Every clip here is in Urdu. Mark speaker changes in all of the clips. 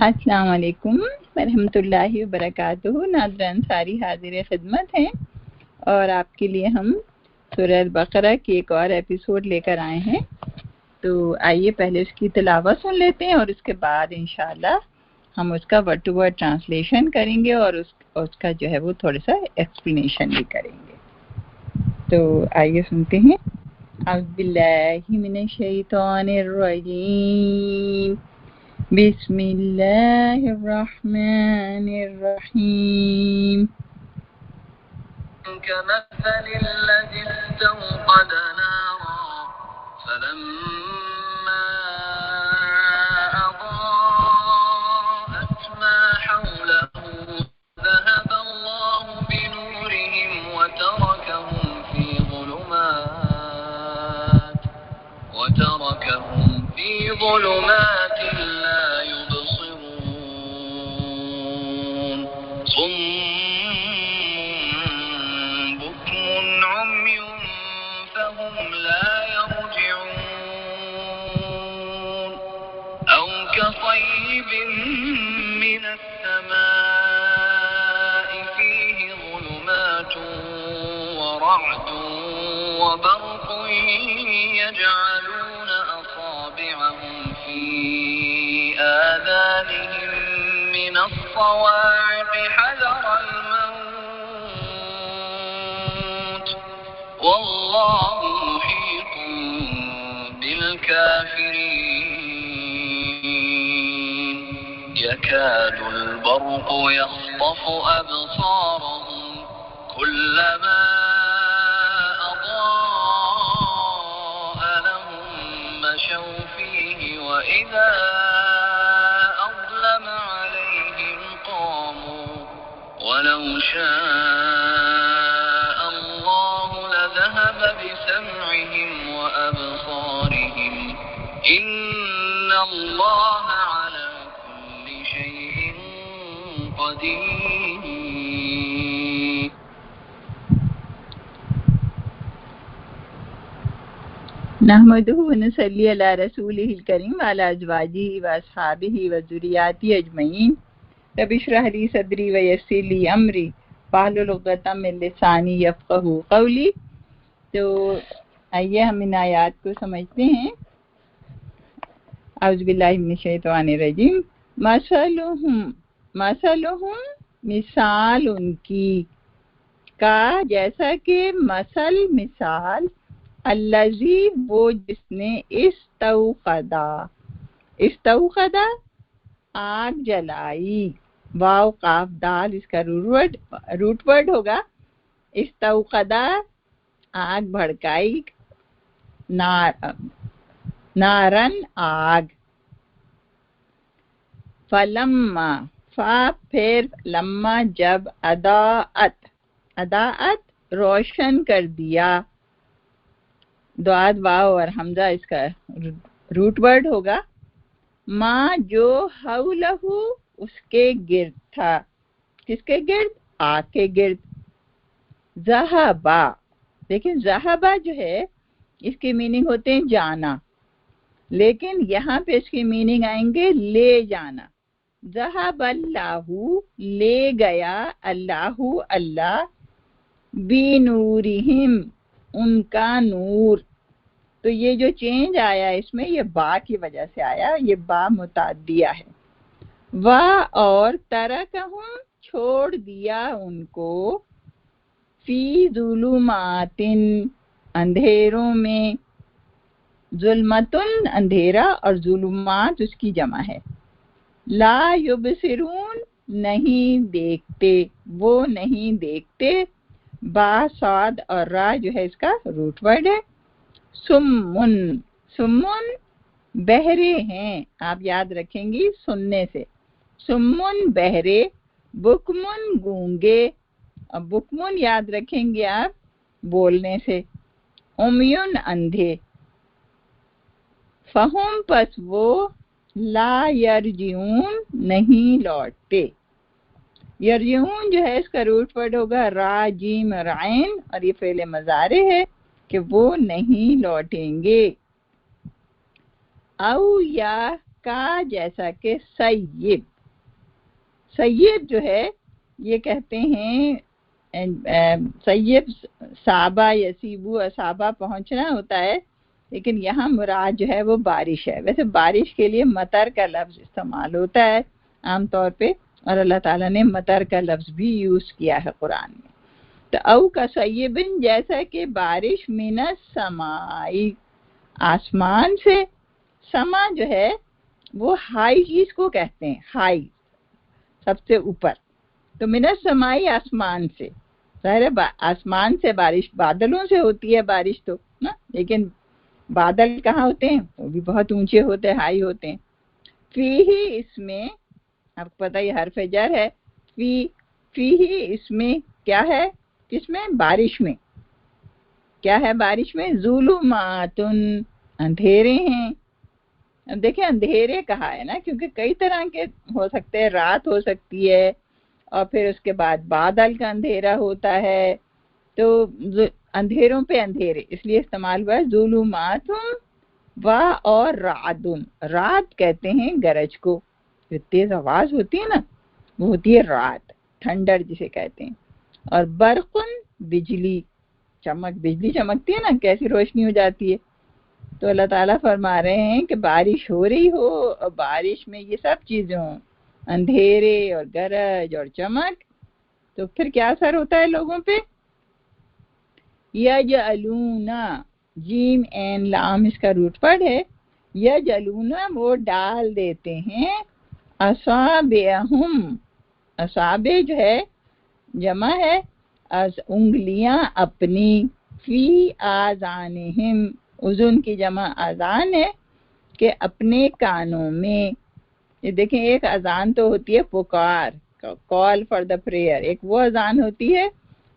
Speaker 1: السلام علیکم ورحمۃ اللہ وبرکاتہ۔ ناظرین ساری حاضر خدمت ہیں اور آپ کے لیے ہم سورہ البقرہ کی ایک اور ایپیسوڈ لے کر آئے ہیں، تو آئیے پہلے اس کی تلاوت سن لیتے ہیں اور اس کے بعد انشاءاللہ ہم اس کا ورڈ ٹو ورڈ ٹرانسلیشن کریں گے اور اس کا جو ہے وہ تھوڑا سا ایکسپلینیشن بھی کریں گے۔ تو آئیے سنتے ہیں۔ اعوذ باللہ من الشیطان الرجیم، بسم اللہ الرحمن الرحیم۔
Speaker 2: كمثل الذي استوقد نارا فلما أضاءت ما حوله ذهب الله بنورهم وتركهم في ظلمات لا يبصرون صم بكم عمي فهم لا يرجعون أو كصيب من السماء فيه ظلمات ورعد وبرق يجعلون أصابعهم في آذانهم من الصواعق حذر الموت والله محيط بالكافرين يكاد البرق يخطف أبصارهم كلما مشوا فيه وإذا أظلم عليهم قاموا ولو شاء الله لذهب بسمعهم وأبصارهم إن الله على كل شيء قدير۔
Speaker 1: نحمدہ ونصلی علی رسولہ الکریم وعلی ازواجہ واصحابہ وذریاتہ اجمعین۔ رب اشرح لی صدری ویسر لی امری واحلل عقدۃ من لسانی یفقہوا قولی۔ تو آئیے ہم ان آیات کو سمجھتے ہیں۔ اعوذ باللہ من الشیطان الرجیم۔ مثلہم مثال ان کی، کا جیسا کہ مثال الذی وہ جس نے استوقدا آگ جلائی، واو قاف دال اس کا روٹ ورڈ ہوگا۔ استوقدا آگ بھڑکائی، نارن آگ، فلما فا پھر لما جب اضاءت روشن کر دیا، دعاد واو اور حمزہ اس کا روٹ ورڈ ہوگا، ماں جو حولہ اس کے گرد تھا، کس کے گرد؟ آگ کے گرد۔ ذہبا، لیکن ذہبا جو ہے اس کی میننگ ہوتے ہیں جانا، لیکن یہاں پہ اس کی میننگ آئیں گے لے جانا۔ ذہب اللہ لے گیا، اللہ بنورہم ان کا نور۔ تو یہ جو چینج آیا اس میں یہ با کی وجہ سے آیا، یہ با متعدیہ ہے۔ اور ترکہم چھوڑ دیا ان کو، فی ظلمات اندھیروں میں، ظلمتن اندھیرا اور ظلمات اس کی جمع ہے۔ لا یبصرون نہیں دیکھتے، وہ نہیں دیکھتے، با صاد اور را جو ہے اس کا روٹ ورڈ ہے۔ سمن بہرے ہیں، آپ یاد رکھیں گی سننے سے، سمن بہرے، بکمن گونگے، اب بکمن یاد رکھیں گے آپ بولنے سے، امیون اندھے، فہم پس وہ، لا یرجعون نہیں لوٹتے۔ یرجعون جو ہے اس کا روٹ ورڈ ہوگا را جیم اور عین، اور یہ فعل مضارع ہے کہ وہ نہیں لوٹیں گے۔ او یا کا جیسا کہ سیب، سیب جو ہے یہ کہتے ہیں سیب صابہ یسیبو اصابہ پہنچنا ہوتا ہے، لیکن یہاں مراد جو ہے وہ بارش ہے۔ ویسے بارش کے لیے مطر کا لفظ استعمال ہوتا ہے عام طور پہ، اور اللہ تعالیٰ نے مطر کا لفظ بھی یوز کیا ہے قرآن میں۔ تو او کا سیبن جیسا کہ بارش من السمائی، آسمان سے، سما جو ہے وہ ہائی چیز کو کہتے ہیں، ہائی سب سے اوپر، تو من السمائی آسمان سے، ظاہر ہے آسمان سے بارش، بادلوں سے ہوتی ہے بارش تو نا، لیکن بادل کہاں ہوتے ہیں؟ وہ بھی بہت اونچے ہوتے ہیں، ہائی ہوتے ہیں۔ فی ہی، اس میں، آپ کو پتہ یہ حرف جر ہے، فی ہی اس میں کیا ہے؟ کس میں؟ بارش میں۔ کیا ہے بارش میں؟ ظلمات، اندھیرے ہیں۔ اب دیکھیں اندھیرے کہا ہے نا، کیونکہ کئی طرح کے ہو سکتے ہیں، رات ہو سکتی ہے اور پھر اس کے بعد بادل کا اندھیرا ہوتا ہے، تو اندھیروں پہ اندھیرے اس لیے استعمال ہوا ہے ظلمات و اور رعدن، رات کہتے ہیں گرج کو، جو تیز آواز ہوتی ہے نا وہ ہوتی ہے رات، تھنڈر جسے کہتے ہیں، اور برقن، بجلی، چمک، بجلی چمکتی ہے نا کیسی روشنی ہو جاتی ہے۔ تو اللہ تعالیٰ فرما رہے ہیں کہ بارش ہو رہی ہو اور بارش میں یہ سب چیزیں ہوں، اندھیرے اور گرج اور چمک، تو پھر کیا اثر ہوتا ہے لوگوں پہ؟ یجعلون، جیم این لام اس کا روٹ ورڈ ہے، یجعلون وہ ڈال دیتے ہیں، اصابعہم، اصابع جو ہے جمع ہے انگلیاں اپنی، فی آذانہم، اذن کی جمع اذان ہے کہ اپنے کانوں میں۔ یہ دیکھیں ایک اذان تو ہوتی ہے پکار، کال فار دا پریئر، ایک وہ اذان ہوتی ہے،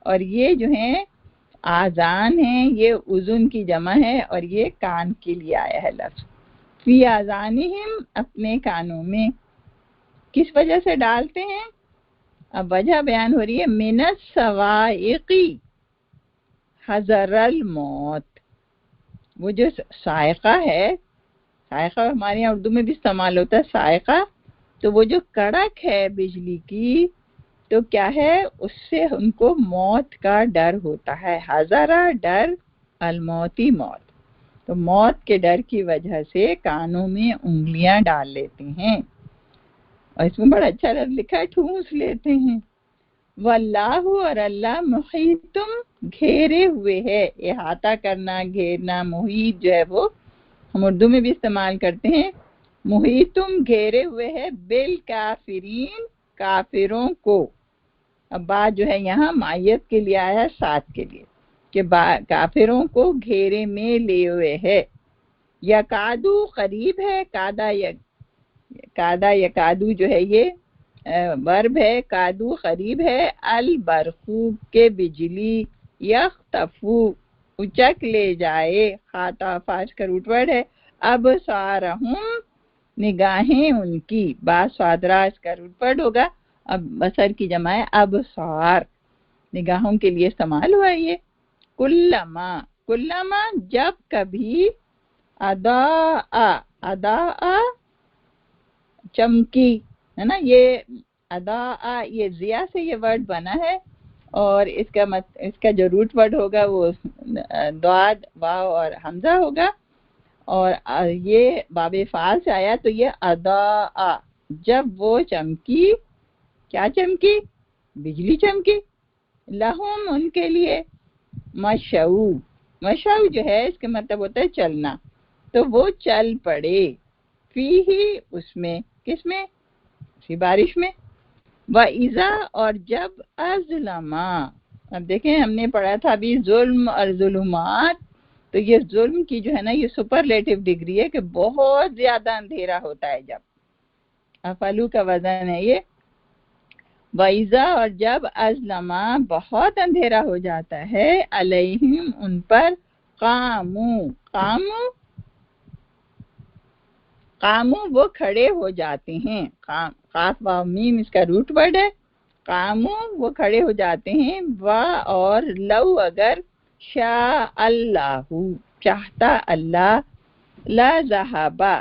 Speaker 1: اور یہ جو ہیں آذان ہیں یہ اذن کی جمع ہے، اور یہ کان کے لیے آیا ہے لفظ۔ فی آذانہم، اپنے کانوں میں، کس وجہ سے ڈالتے ہیں؟ اب وجہ بیان ہو رہی ہے، من الصواعق حذر الموت، وہ جو صاعقہ ہے، صاعقہ ہمارے یہاں اردو میں بھی استعمال ہوتا ہے صاعقہ، تو وہ جو کڑک ہے بجلی کی، تو کیا ہے اس سے ان کو موت کا ڈر ہوتا ہے، حذرہ ڈر، الموتی موت، تو موت کے ڈر کی وجہ سے کانوں میں انگلیاں ڈال لیتے ہیں، اور اس میں بڑا اچھا لفظ لکھا ہے، ٹھونس لیتے ہیں۔ واللہ، اور اللہ، محیطم، گھیرے ہوئے ہے، احاطہ کرنا، گھیرنا، محیط جو ہے وہ ہم اردو میں بھی استعمال کرتے ہیں، محیطم گھیرے ہوئے ہے، بالکافرین، کافروں کو۔ اب بات جو ہے یہاں معیت کے لیے آیا ہے، ساتھ کے لیے، کہ کافروں کو گھیرے میں لے ہوئے ہے۔ یکادو قریب ہے، کادا یکادو جو ہے یہ ورب ہے، کادو قریب ہے، البرقو کے بجلی، یختفو اچک لے جائے، خاطا فاش کا روٹ ورڈ ہے، ابصارہم نگاہیں ان کی، باسوادرا اس کا روٹ ورڈ ہوگا، اب بصر کی جمع ہے ابصار، نگاہوں کے لیے استعمال ہوا یہ۔ کلما، کلما جب کبھی، اضاء چمکی ہے نا، یہ اضاء یہ ضیا سے یہ ورڈ بنا ہے، اور اس کا جو روٹ ورڈ ہوگا وہ ضاد، واو اور حمزہ ہوگا، اور یہ باب فعال سے آیا، تو یہ اضاء، جب وہ چمکی، کیا چمکی؟ بجلی چمکی، لہم ان کے لیے، مشو، مشو جو ہے اس کا مطلب ہوتا ہے چلنا، تو وہ چل پڑے، فی ہی اس میں، کس میں؟ اسی بارش میں۔ وَإِذَا، اور جب، اظلما، اب دیکھیں ہم نے پڑھا تھا ابھی ظلم اور ظلمات، تو یہ ظلم کی جو ہے نا یہ سپرلیٹو ڈگری ہے کہ بہت زیادہ اندھیرا ہوتا ہے، جب افعلو کا وزن ہے یہ۔ وَإِذَا، اور جب، اظلما بہت اندھیرا ہو جاتا ہے، علیہم ان پر، قامو وہ کھڑے ہو جاتے ہیں، قاف واو میم اس کا روٹ ورڈ ہے، قامو وہ کھڑے ہو جاتے ہیں، اور لو اگر، شاء اللہ چاہتا اللہ، لا ذہبا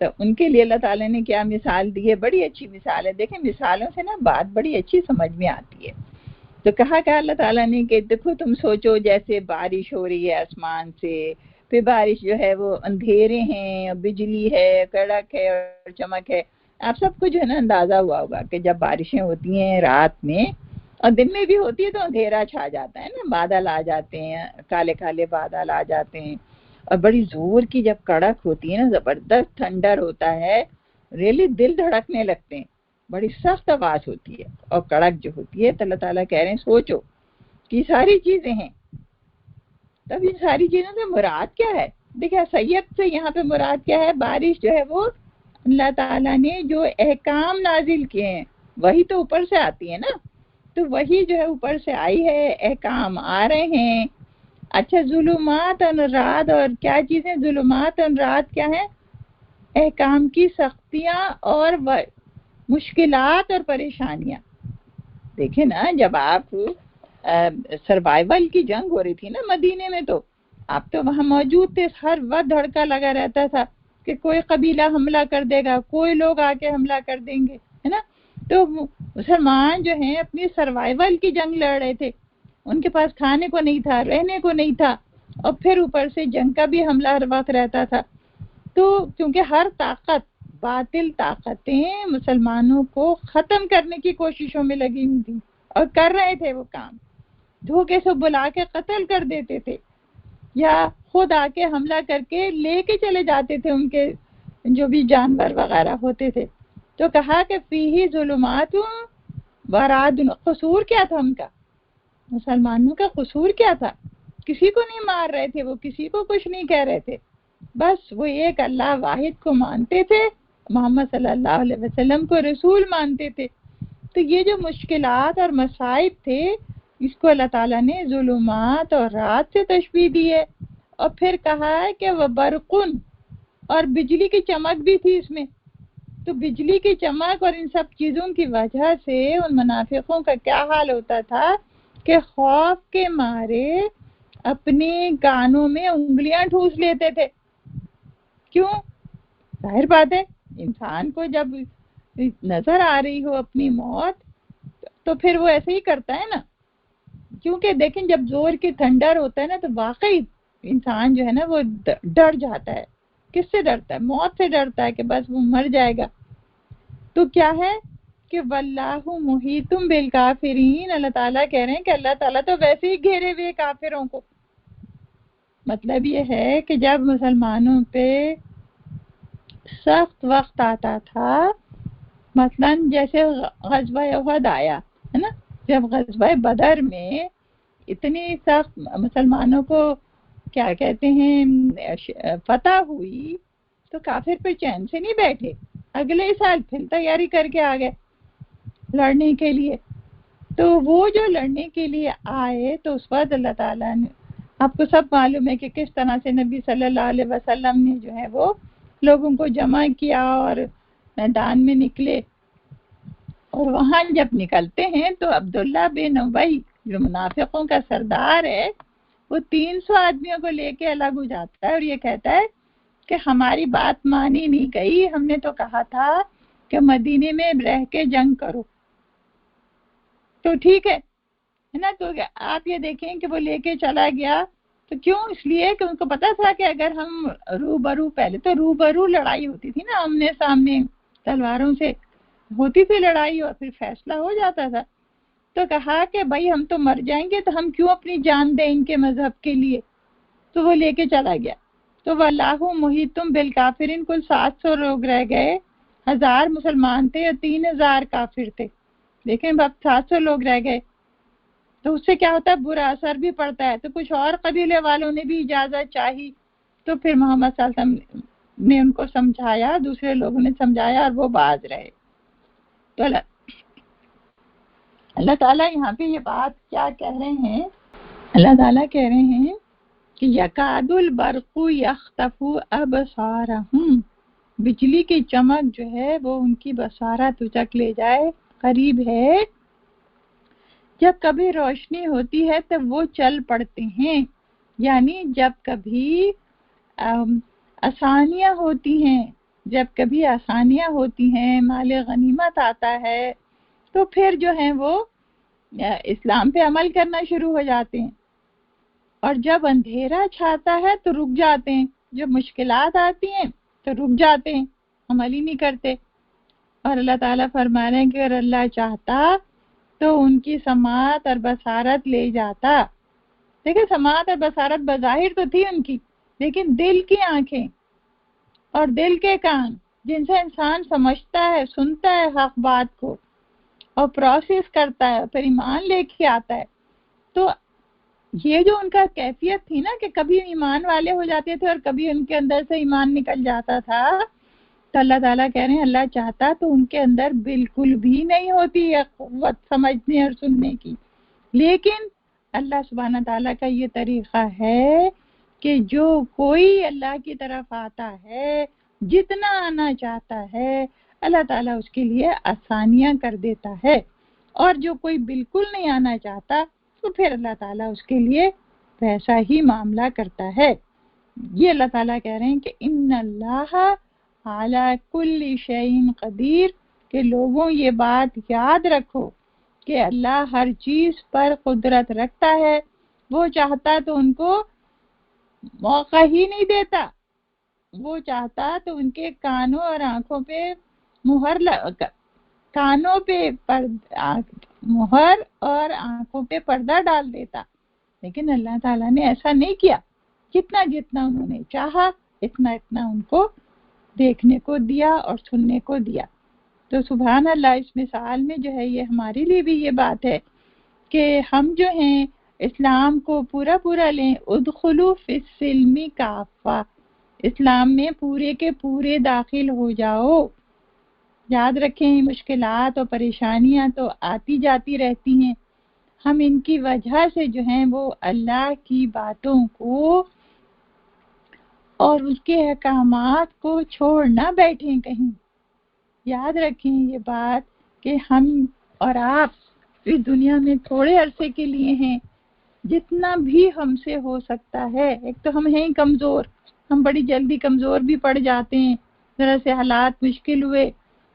Speaker 1: تو ان کے لیے اللہ تعالیٰ نے کیا مثال دی ہے، بڑی اچھی مثال ہے. دیکھیں مثالوں سے نا بات بڑی اچھی سمجھ میں آتی ہے. تو کہا کہ اللہ تعالیٰ نے کہ دیکھو تم سوچو جیسے بارش ہو رہی ہے آسمان سے، پھر بارش جو ہے وہ اندھیرے ہیں، بجلی ہے، کڑک ہے اور چمک ہے. آپ سب کو جو ہے نا اندازہ ہوا ہوگا کہ جب بارشیں ہوتی ہیں رات میں اور دن میں بھی ہوتی ہے تو اندھیرا چھا جاتا ہے نا، بادل آ جاتے ہیں، کالے کالے بادل آ جاتے ہیں، اور بڑی زور کی جب کڑک ہوتی ہے نا، زبردست تھنڈر ہوتا ہے، ریلی دل دھڑکنے لگتے ہیں، بڑی سخت آواز ہوتی ہے اور کڑک جو ہوتی ہے. تو اللہ تعالیٰ کہہ رہے ہیں سوچو کہ ساری چیزیں ہیں. تب ان ساری چیزوں سے مراد کیا ہے؟ دیکھیں سید سے یہاں پہ مراد کیا ہے؟ بارش جو ہے وہ اللہ تعالیٰ نے جو احکام نازل کیے ہیں وہی تو اوپر سے آتی ہے نا، تو وہی جو ہے اوپر سے آئی ہے، احکام آ رہے ہیں. اچھا ظلمات اور رات، اور کیا چیزیں ظلمات اور رات کیا ہیں؟ احکام کی سختیاں اور مشکلات اور پریشانیاں. دیکھیں نا جب آپ سروائیول کی جنگ ہو رہی تھی نا مدینے میں، تو آپ تو وہاں موجود تھے، ہر وقت دھڑکا لگا رہتا تھا کہ کوئی قبیلہ حملہ کر دے گا، کوئی لوگ آ کے حملہ کر دیں گے، ہے نا. تو مسلمان جو ہیں اپنی سروائیول کی جنگ لڑ رہے تھے، ان کے پاس کھانے کو نہیں تھا، رہنے کو نہیں تھا، اور پھر اوپر سے جنگ کا بھی حملہ ہر وقت رہتا تھا. تو کیونکہ ہر طاقت، باطل طاقتیں مسلمانوں کو ختم کرنے کی کوششوں میں لگی ہوئی تھی اور کر رہے تھے وہ کام. دھوکے سے بلا کے قتل کر دیتے تھے یا خود آ کے حملہ کر کے لے کے چلے جاتے تھے ان کے جو بھی جانور وغیرہ ہوتے تھے. تو کہا کہ فیہ ظلمات ورعد. قصور کیا تھا ان کا؟ مسلمانوں کا قصور کیا تھا؟ کسی کو نہیں مار رہے تھے، وہ کسی کو کچھ نہیں کہہ رہے تھے، بس وہ ایک اللہ واحد کو مانتے تھے، محمد صلی اللہ علیہ وسلم کو رسول مانتے تھے. تو یہ جو مشکلات اور مصائب تھے اس کو اللہ تعالیٰ نے ظلمات اور رات سے تشبیہ دی ہے. اور پھر کہا ہے کہ وہ برقن، اور بجلی کی چمک بھی تھی اس میں. تو بجلی کی چمک اور ان سب چیزوں کی وجہ سے ان منافقوں کا کیا حال ہوتا تھا کہ خوف کے مارے اپنے کانوں میں انگلیاں ٹھوس لیتے تھے. کیوں؟ ظاہر بات ہے انسان کو جب نظر آ رہی ہو اپنی موت تو پھر وہ ایسے ہی کرتا ہے نا. کیونکہ دیکھیں جب زور کی تھنڈر ہوتا ہے نا تو واقعی انسان جو ہے نا وہ ڈر جاتا ہے. کس سے ڈرتا ہے؟ موت سے ڈرتا ہے کہ بس وہ مر جائے گا. تو کیا ہے کہ واللہ محیط بالکافرین. اللہ تعالیٰ کہہ رہے ہیں کہ اللہ تعالیٰ تو ویسے ہی گھیرے ہوئے کافروں کو. مطلب یہ ہے کہ جب مسلمانوں پہ سخت وقت آتا تھا، مثلا جیسے غزوہ احد آیا ہے نا، جب غزوہ بدر میں اتنی سخت مسلمانوں کو کیا کہتے ہیں فتح ہوئی تو کافر پہ چین سے نہیں بیٹھے، اگلے سال پھر تیاری کر کے آ گئے لڑنے کے لیے. تو وہ جو لڑنے کے لیے آئے تو اس وقت اللہ تعالیٰ نے، آپ کو سب معلوم ہے کہ کس طرح سے نبی صلی اللہ علیہ وسلم نے جو ہے وہ لوگوں کو جمع کیا اور میدان میں نکلے. اور وہاں جب نکلتے ہیں تو عبداللہ بن ابی جو منافقوں کا سردار ہے وہ 300 آدمیوں کو لے کے الگ ہو جاتا ہے اور یہ کہتا ہے کہ ہماری بات مانی نہیں گئی، ہم نے تو کہا تھا کہ مدینے میں رہ کے جنگ کرو. تو ٹھیک ہے نا. تو آپ یہ دیکھیں کہ وہ لے کے چلا گیا تو کیوں؟ اس لیے کہ ان کو پتا تھا کہ اگر ہم روبرو، پہلے تو روبرو لڑائی ہوتی تھی نا، آمنے سامنے تلواروں سے ہوتی تھی لڑائی اور پھر فیصلہ ہو جاتا تھا. تو کہا کہ بھائی ہم تو مر جائیں گے تو ہم کیوں اپنی جان دیں ان کے مذہب کے لیے. تو وہ لے کے چلا گیا. تو واللہ محیط بالکافرین. کل 700 لوگ رہ گئے، 1000 مسلمان تھے اور 3000 کافر تھے. لیکن اب 700 لوگ رہ گئے تو اس سے کیا ہوتا ہے؟ برا اثر بھی پڑتا ہے. تو کچھ اور قبیلے والوں نے بھی اجازت چاہی تو پھر محمد صلی اللہ علیہ وسلم نے ان کو سمجھایا، دوسرے لوگوں نے سمجھایا اور وہ باز رہے. تو اللہ تعالیٰ یہاں پہ یہ بات کیا کہہ رہے ہیں؟ اللہ تعالیٰ کہہ رہے ہیں کہ یکاد البرق یخطف ابصارہم. بجلی کی چمک جو ہے وہ ان کی بصارت اچک لے جائے، قریب ہے. جب کبھی روشنی ہوتی ہے تو وہ چل پڑتے ہیں، یعنی جب کبھی آسانیاں ہوتی ہیں، جب کبھی آسانیاں ہوتی ہیں، مال غنیمت آتا ہے، تو پھر جو ہیں وہ اسلام پہ عمل کرنا شروع ہو جاتے ہیں، اور جب اندھیرا چھاتا ہے تو رک جاتے ہیں، جب مشکلات آتی ہیں تو رک جاتے ہیں، عمل ہی نہیں کرتے۔ اور اللہ تعالیٰ فرما رہے ہیں کہ اگر اللہ چاہتا تو ان کی سماعت اور بصارت لے جاتا۔ دیکھیں سماعت اور بصارت بظاہر تو تھی ان کی، لیکن دل کی آنکھیں اور دل کے کان جن سے انسان سمجھتا ہے، سنتا ہے حق بات کو اور پروسیس کرتا ہے، پھر ایمان لے کے آتا ہے، تو یہ جو ان کا کیفیت تھی نا کہ کبھی ایمان والے ہو جاتے تھے اور کبھی ان کے اندر سے ایمان نکل جاتا تھا، تو اللہ تعالیٰ کہہ رہے ہیں اللہ چاہتا تو ان کے اندر بالکل بھی نہیں ہوتی یہ قوت سمجھنے اور سننے کی، لیکن اللہ سبحانہ تعالیٰ کا یہ طریقہ ہے کہ جو کوئی اللہ کی طرف آتا ہے، جتنا آنا چاہتا ہے، اللہ تعالیٰ اس کے لیے آسانیاں کر دیتا ہے، اور جو کوئی بالکل نہیں آنا چاہتا تو پھر اللہ تعالیٰ اس کے لیے ویسا ہی معاملہ کرتا ہے۔ یہ اللہ تعالیٰ کہہ رہے ہیں کہ ان اللہ علی کل شیء قدیر، کہ لوگوں یہ بات یاد رکھو کہ اللہ ہر چیز پر قدرت رکھتا ہے، وہ چاہتا تو ان کو موقع ہی نہیں دیتا، وہ چاہتا تو ان کے کانوں اور آنکھوں پہ کانوں پہ مہر اور آنکھوں پہ پردہ ڈال دیتا، لیکن اللہ تعالیٰ نے ایسا نہیں کیا، جتنا انہوں نے چاہا اتنا ان کو دیکھنے کو دیا اور سننے کو دیا۔ تو سبحان اللہ، اس مثال میں جو ہے یہ ہمارے لیے بھی یہ بات ہے کہ ہم جو ہیں اسلام کو پورا لیں، ادخلوا فی السلم کافہ، اسلام میں پورے کے پورے داخل ہو جاؤ۔ یاد رکھیں مشکلات اور پریشانیاں تو آتی جاتی رہتی ہیں، ہم ان کی وجہ سے جو ہیں وہ اللہ کی باتوں کو اور اس کے احکامات کو چھوڑ نہ بیٹھیں کہیں۔ یاد رکھیں یہ بات کہ ہم اور آپ اس دنیا میں تھوڑے عرصے کے لیے ہیں، جتنا بھی ہم سے ہو سکتا ہے، ایک تو ہم ہیں کمزور، ہم بڑی جلدی کمزور بھی پڑ جاتے ہیں، ذرا سے حالات مشکل ہوئے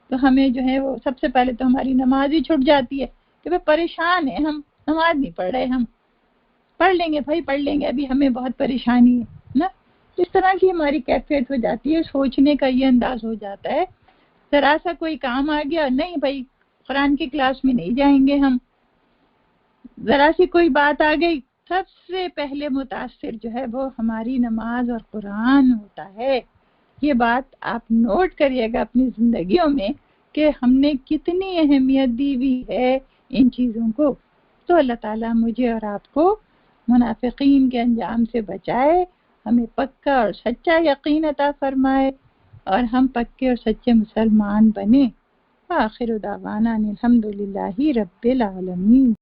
Speaker 1: تو ہمیں جو ہے وہ سب سے پہلے تو ہماری نماز ہی چھٹ جاتی ہے کہ بھئی پریشان ہیں ہم، نماز نہیں پڑھ رہے، ہم پڑھ لیں گے بھائی، پڑھ لیں گے، ابھی ہمیں بہت پریشانی ہے نا۔ اس طرح کی ہماری کیفیت ہو جاتی ہے، سوچنے کا یہ انداز ہو جاتا ہے، ذرا سا کوئی کام آ گیا، نہیں بھائی قرآن کی کلاس میں نہیں جائیں گے ہم، ذرا سی کوئی بات آ گئی، سب سے پہلے متاثر جو ہے وہ ہماری نماز اور قرآن ہوتا ہے۔ یہ بات آپ نوٹ کریے گا اپنی زندگیوں میں کہ ہم نے کتنی اہمیت دی ہوئی ہے ان چیزوں کو۔ تو اللہ تعالیٰ مجھے اور آپ کو منافقین کے انجام سے بچائے، ہمیں پکا اور سچا یقین عطا فرمائے، اور ہم پکے اور سچے مسلمان بنے۔ آخر دعوانا الحمدللہ رب العالمین۔